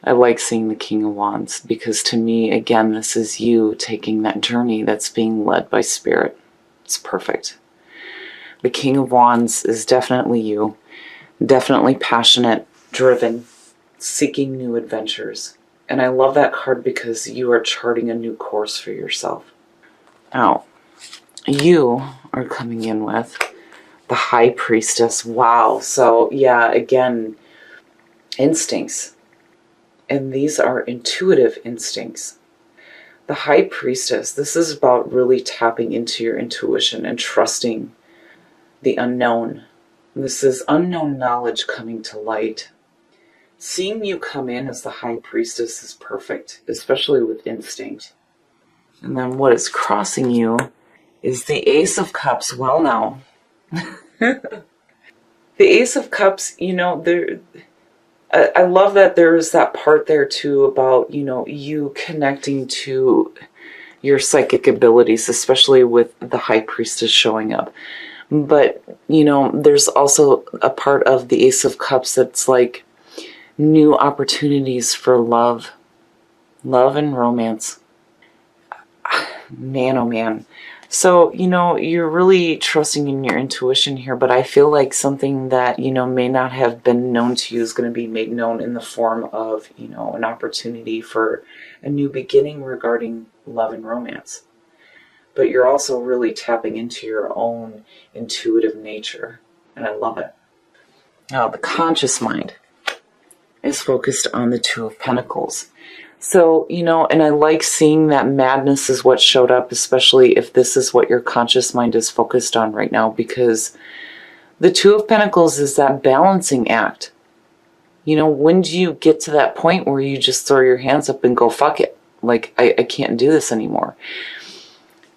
I like seeing the King of Wands because to me, again, this is you taking that journey that's being led by Spirit. It's perfect. The King of Wands is definitely you. Definitely passionate, driven, seeking new adventures. And I love that card because you are charting a new course for yourself. Now, you are coming in with the High Priestess. Wow. So, yeah, again, instincts. And these are intuitive instincts. The High Priestess, this is about really tapping into your intuition and trusting the unknown. This is unknown knowledge coming to light. Seeing you come in as the High Priestess is perfect, especially with instinct. And then what is crossing you is the Ace of Cups. Well, now, the Ace of Cups, I love that there is that part there too about, you connecting to your psychic abilities, especially with the High Priestess showing up. But, there's also a part of the Ace of Cups that's like new opportunities for love and romance. Man, oh man. So, you're really trusting in your intuition here, but I feel like something that, may not have been known to you is going to be made known in the form of, an opportunity for a new beginning regarding love and romance. But you're also really tapping into your own intuitive nature, and I love it. Now, the conscious mind is focused on the Two of Pentacles. So, and I like seeing that madness is what showed up, especially if this is what your conscious mind is focused on right now, because the Two of Pentacles is that balancing act. When do you get to that point where you just throw your hands up and go, fuck it? Like, I can't do this anymore.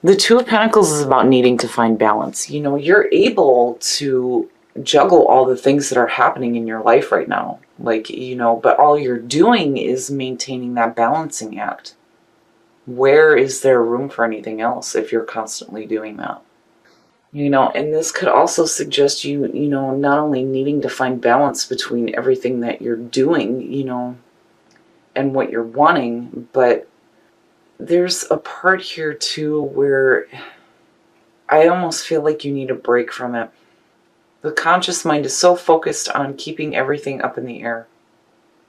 The Two of Pentacles is about needing to find balance. You're able to juggle all the things that are happening in your life right now. But all you're doing is maintaining that balancing act. Where is there room for anything else if you're constantly doing that? And this could also suggest you, not only needing to find balance between everything that you're doing, and what you're wanting, but there's a part here too where I almost feel like you need a break from it. The conscious mind is so focused on keeping everything up in the air,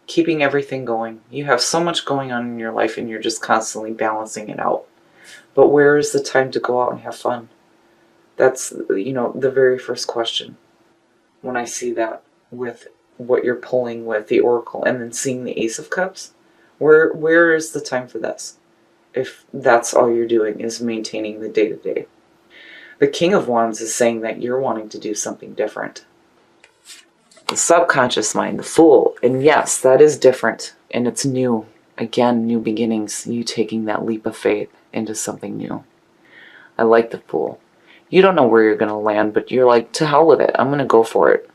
keeping everything going. You have so much going on in your life and you're just constantly balancing it out. But where is the time to go out and have fun? That's, the very first question. When I see that with what you're pulling with the Oracle and then seeing the Ace of Cups, where is the time for this? If that's all you're doing is maintaining the day-to-day. The King of Wands is saying that you're wanting to do something different. The subconscious mind, the Fool, and yes, that is different, and it's new. Again, new beginnings, you taking that leap of faith into something new. I like the Fool. You don't know where you're going to land, but you're like, to hell with it, I'm going to go for it.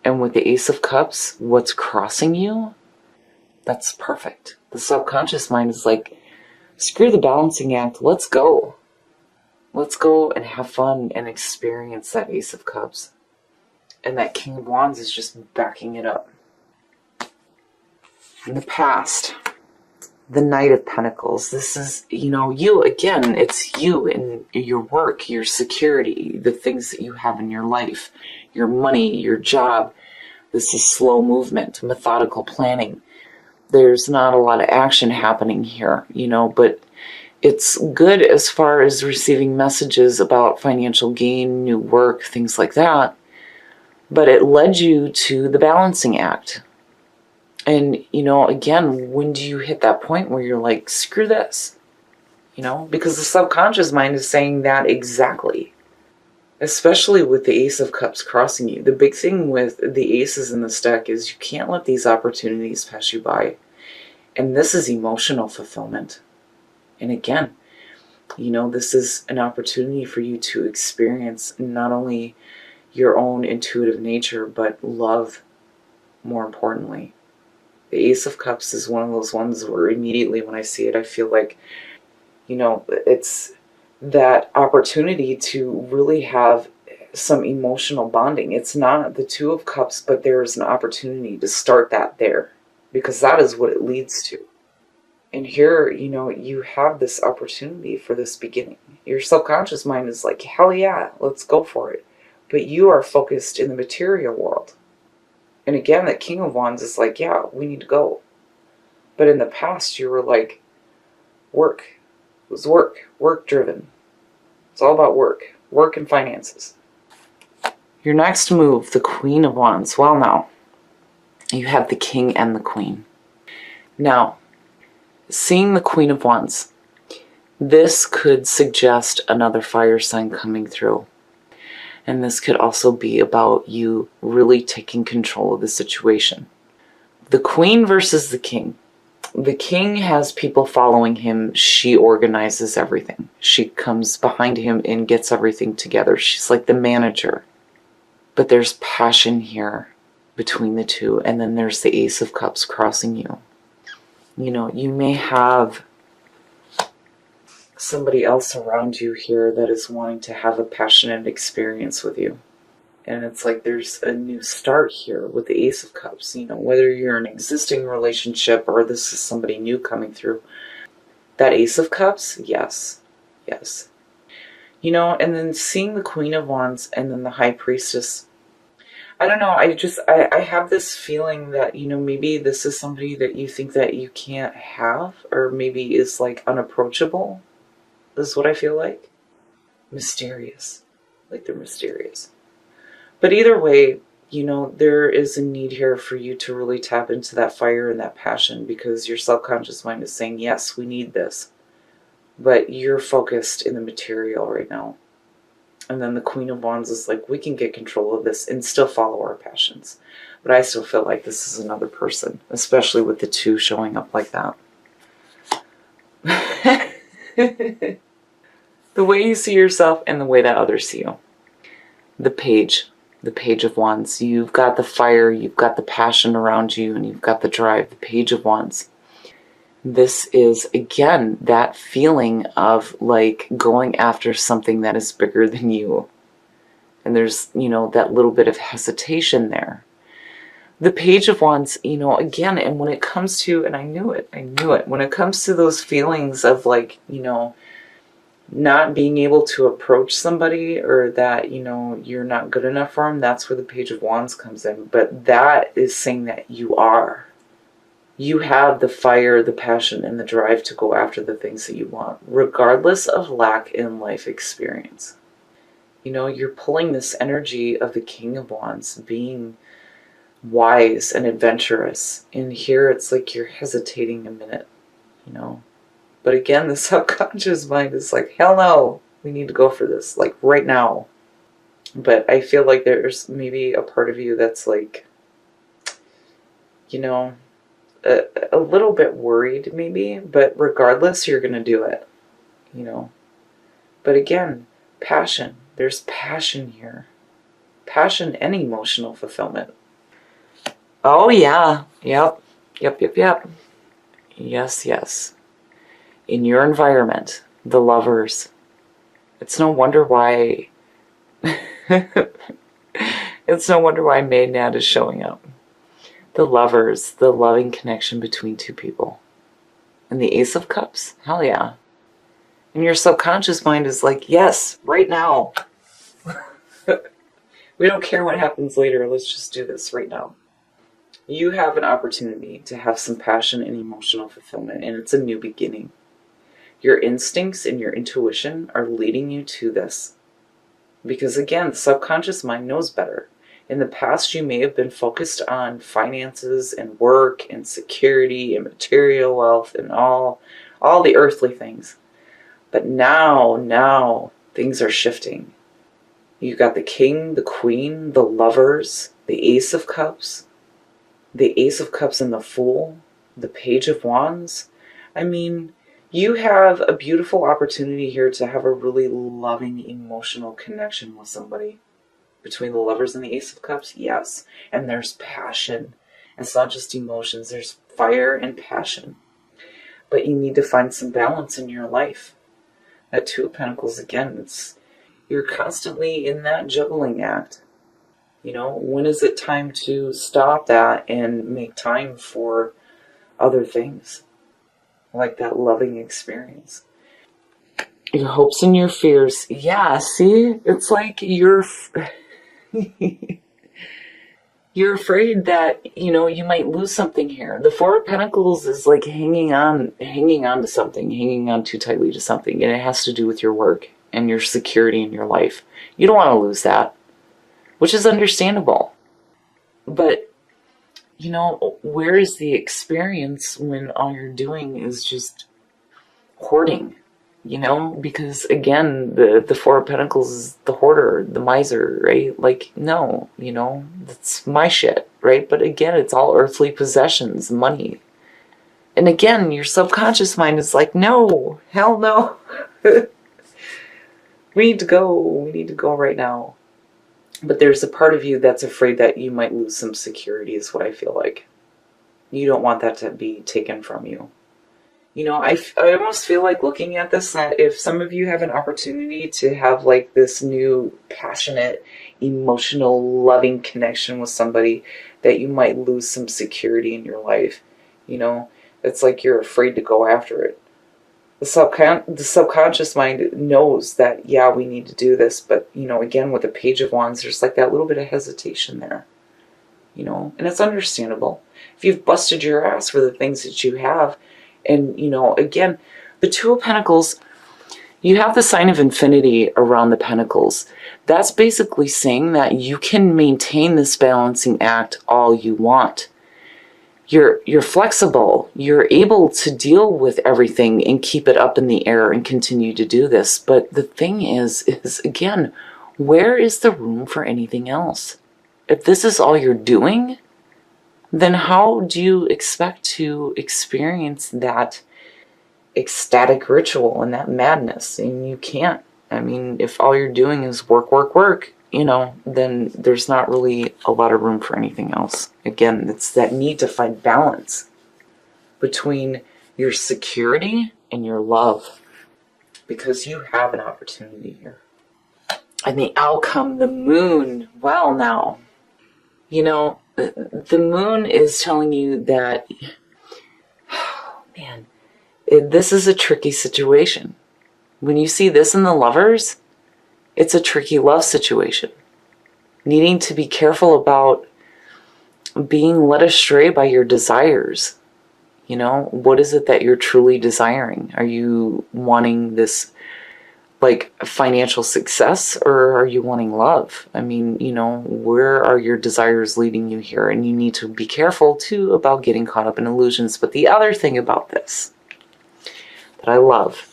And with the Ace of Cups, what's crossing you, that's perfect. The subconscious mind is like, screw the balancing act, let's go. Let's go and have fun and experience that Ace of Cups. And that King of Wands is just backing it up. In the past, the Knight of Pentacles. This is, you again. It's you and your work, your security, the things that you have in your life, your money, your job. This is slow movement, methodical planning. There's not a lot of action happening here, but it's good as far as receiving messages about financial gain, new work, things like that. But it led you to the balancing act. And, again, when do you hit that point where you're like, screw this? Because the subconscious mind is saying that exactly. Especially with the Ace of Cups crossing you. The big thing with the aces in this deck is you can't let these opportunities pass you by. And this is emotional fulfillment. And again, this is an opportunity for you to experience not only your own intuitive nature, but love, more importantly. The Ace of Cups is one of those ones where immediately when I see it, I feel like, it's that opportunity to really have some emotional bonding. It's not the Two of Cups, but there's an opportunity to start that there. because that is what it leads to. And here, you have this opportunity for this beginning. Your subconscious mind is like, hell yeah, let's go for it. But you are focused in the material world. And again, that King of Wands is like, yeah, we need to go. But in the past, you were like, work. It was work driven. It's all about work and finances. Your next move, the Queen of Wands. Well, now, you have the King and the Queen. Now, seeing the Queen of Wands, this could suggest another fire sign coming through. And this could also be about you really taking control of the situation. The Queen versus the King. The King has people following him. She organizes everything. She comes behind him and gets everything together. She's like the manager. But there's passion here between the two. And then there's the Ace of Cups crossing you. You may have somebody else around you here that is wanting to have a passionate experience with you. And it's like there's a new start here with the Ace of Cups. Whether you're in an existing relationship or this is somebody new coming through. That Ace of Cups, yes. And then seeing the Queen of Wands and then the High Priestess. I don't know, I have this feeling that, maybe this is somebody that you think that you can't have, or maybe is like unapproachable. This is what I feel like. Mysterious. Like they're mysterious. But either way, there is a need here for you to really tap into that fire and that passion, because your subconscious mind is saying, yes, we need this. But you're focused in the material right now. And then the Queen of Wands is like, we can get control of this and still follow our passions. But I still feel like this is another person, especially with the two showing up like that. The way you see yourself and the way that others see you. The Page of Wands. You've got the fire, you've got the passion around you, and you've got the drive. The Page of Wands. This is, again, that feeling of like going after something that is bigger than you. And there's, that little bit of hesitation there. The Page of Wands, again, and when it comes to, and I knew it, when it comes to those feelings of like, not being able to approach somebody, or that, you're not good enough for them, that's where the Page of Wands comes in. But that is saying that you are. You have the fire, the passion, and the drive to go after the things that you want, regardless of lack in life experience. You're pulling this energy of the King of Wands, being wise and adventurous. And here it's like you're hesitating a minute, But again, the subconscious mind is like, hell no, we need to go for this, like right now. But I feel like there's maybe a part of you that's like, a little bit worried maybe, but regardless, you're going to do it, But again, passion. There's passion here. Passion and emotional fulfillment. Oh, yeah. Yep. Yes. In your environment, the Lovers. It's no wonder why... It's no wonder why Maiden is showing up. The Lovers, the loving connection between two people. And the Ace of Cups, hell yeah. And your subconscious mind is like, yes, right now. We don't care what happens later, let's just do this right now. You have an opportunity to have some passion and emotional fulfillment, and it's a new beginning. Your instincts and your intuition are leading you to this. Because again, the subconscious mind knows better. In the past, you may have been focused on finances and work and security and material wealth and all the earthly things. But now things are shifting. You've got the King, the Queen, the Lovers, the Ace of Cups, the Ace of Cups and the Fool, the Page of Wands. I mean, you have a beautiful opportunity here to have a really loving, emotional connection with somebody. Between the Lovers and the Ace of Cups, yes. And there's passion. It's not just emotions. There's fire and passion. But you need to find some balance in your life. That Two of Pentacles, again, you're constantly in that juggling act. When is it time to stop that and make time for other things, like that loving experience. Your hopes and your fears. Yeah, see? It's like you're afraid that, you might lose something here. The Four of Pentacles is like hanging on to something, hanging on too tightly to something, and it has to do with your work and your security in your life. You don't want to lose that, which is understandable. But, where is the experience when all you're doing is just hoarding? Because again, the Four of Pentacles is the hoarder, the miser, right? Like, no, that's my shit, right? But again, it's all earthly possessions, money. And again, your subconscious mind is like, no, hell no. We need to go right now. But there's a part of you that's afraid that you might lose some security, is what I feel like. You don't want that to be taken from you. I almost feel like looking at this, that if some of you have an opportunity to have like this new passionate, emotional, loving connection with somebody, that you might lose some security in your life. It's like you're afraid to go after it. The subconscious mind knows that, yeah, we need to do this, but, again, with the Page of Wands, there's like that little bit of hesitation there, and it's understandable. If you've busted your ass for the things that you have, and, again, the Two of Pentacles, you have the sign of infinity around the pentacles. That's basically saying that you can maintain this balancing act all you want. You're flexible. You're able to deal with everything and keep it up in the air and continue to do this. But the thing is again, where is the room for anything else? If this is all you're doing, then how do you expect to experience that ecstatic ritual and that madness? And you can't. I mean, if all you're doing is work, then there's not really a lot of room for anything else. Again, it's that need to find balance between your security and your love, because you have an opportunity here. And the outcome, the moon, well, now, the moon is telling you that, man, this is a tricky situation. When you see this in the Lovers, it's a tricky love situation. Needing to be careful about being led astray by your desires. What is it that you're truly desiring? Are you wanting this, like, financial success, or are you wanting love? I mean, where are your desires leading you here? And you need to be careful, too, about getting caught up in illusions. But the other thing about this that I love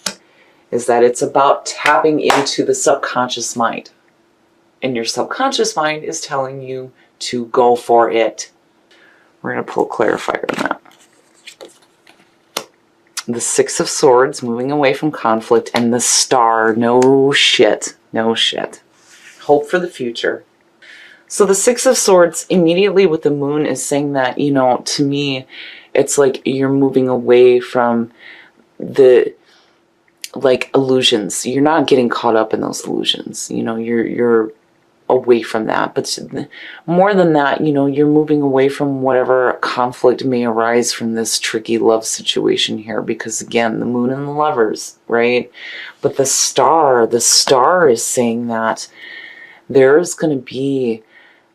is that it's about tapping into the subconscious mind. And your subconscious mind is telling you to go for it. We're going to pull a clarifier on that. The Six of Swords, moving away from conflict, and the Star, no shit. Hope for the future. So the Six of Swords, immediately with the moon, is saying that, to me, it's like you're moving away from the, like, illusions. You're not getting caught up in those illusions. You're away from that. But more than that, you're moving away from whatever conflict may arise from this tricky love situation here. Because again, the moon and the Lovers, right? But the star is saying that there's going to be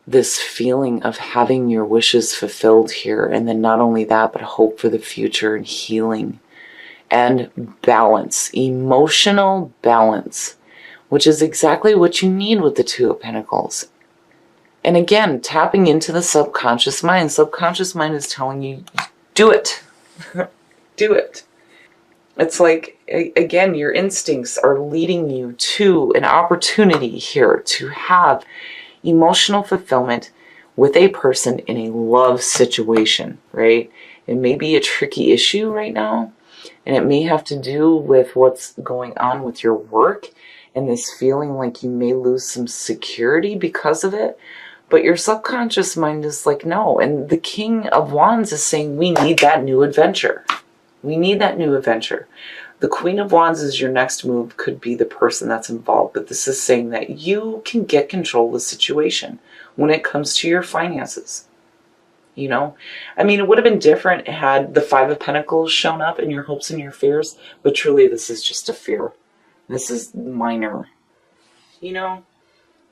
this feeling of having your wishes fulfilled here. And then not only that, but hope for the future and healing and balance, emotional balance, which is exactly what you need with the Two of Pentacles. And again, tapping into the subconscious mind. Subconscious mind is telling you, do it. Do it. It's like, again, your instincts are leading you to an opportunity here to have emotional fulfillment with a person in a love situation, right? It may be a tricky issue right now, and it may have to do with what's going on with your work and this feeling like you may lose some security because of it. But your subconscious mind is like, no. And the King of Wands is saying, we need that new adventure. We need that new adventure. The Queen of Wands is your next move, could be the person that's involved. But this is saying that you can get control of the situation when it comes to your finances. you know? I mean, it would have been different had the Five of Pentacles shown up in your hopes and your fears, but truly this is just a fear. This is minor, you know?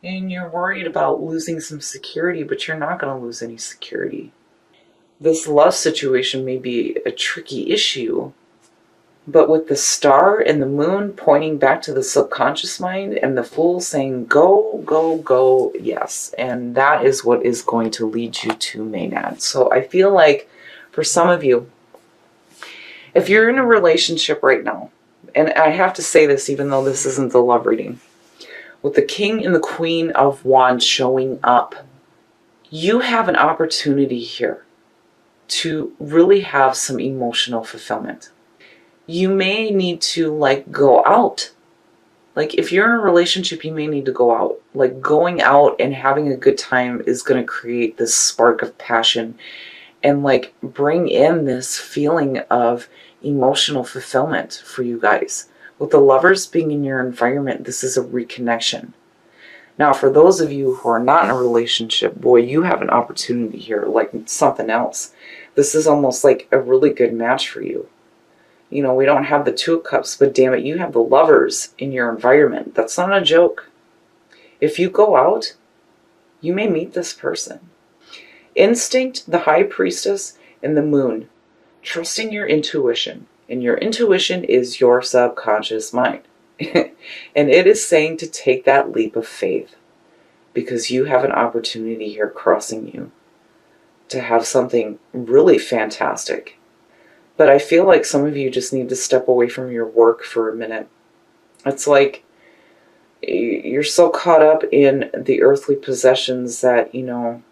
And you're worried about losing some security, but you're not going to lose any security. This love situation may be a tricky issue, but with the star and the moon pointing back to the subconscious mind and the fool saying, go, go, go, yes. And that is what is going to lead you to Maynard. So I feel like for some of you, if you're in a relationship right now, and I have to say this even though this isn't the love reading, with the King and the Queen of Wands showing up, you have an opportunity here to really have some emotional fulfillment. You may need to go out. Like if you're in a relationship, you may need to go out. Like going out and having a good time is going to create this spark of passion and bring in this feeling of emotional fulfillment for you guys. With the Lovers being in your environment, this is a reconnection. Now, for those of you who are not in a relationship, boy, you have an opportunity here, like something else. This is almost like a really good match for you. You know, we don't have the Two of Cups, but damn it, you have the Lovers in your environment. That's not a joke. If you go out, you may meet this person. Instinct, the High Priestess, and the Moon. Trusting your intuition. And your intuition is your subconscious mind. And it is saying to take that leap of faith. Because you have an opportunity here crossing you. To have something really fantastic. But I feel like some of you just need to step away from your work for a minute. It's like you're so caught up in the earthly possessions that, you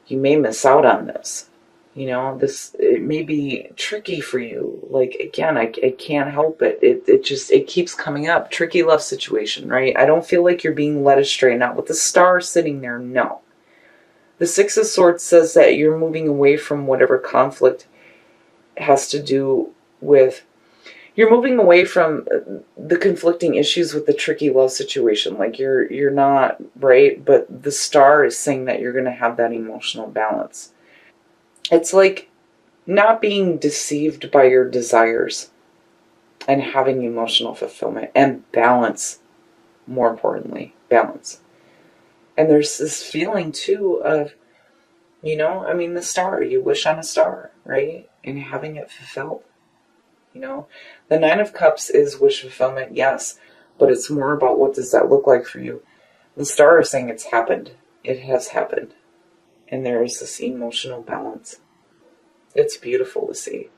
may miss out on this. It may be tricky for you. Like, again, I can't help it. It keeps coming up. Tricky love situation, right? I don't feel like you're being led astray. Not with the star sitting there, no. The Six of Swords says that you're moving away from whatever conflict has to do with, you're moving away from the conflicting issues with the tricky love situation. Like you're not, right? But the star is saying that you're going to have that emotional balance. It's like not being deceived by your desires and having emotional fulfillment and balance. More importantly, balance. And there's this feeling too of, the star, you wish on a star, right? And having it fulfilled. The Nine of Cups is wish fulfillment, yes, but it's more about what does that look like for you. The star is saying it's happened. It has happened. And there is this emotional balance. It's beautiful to see.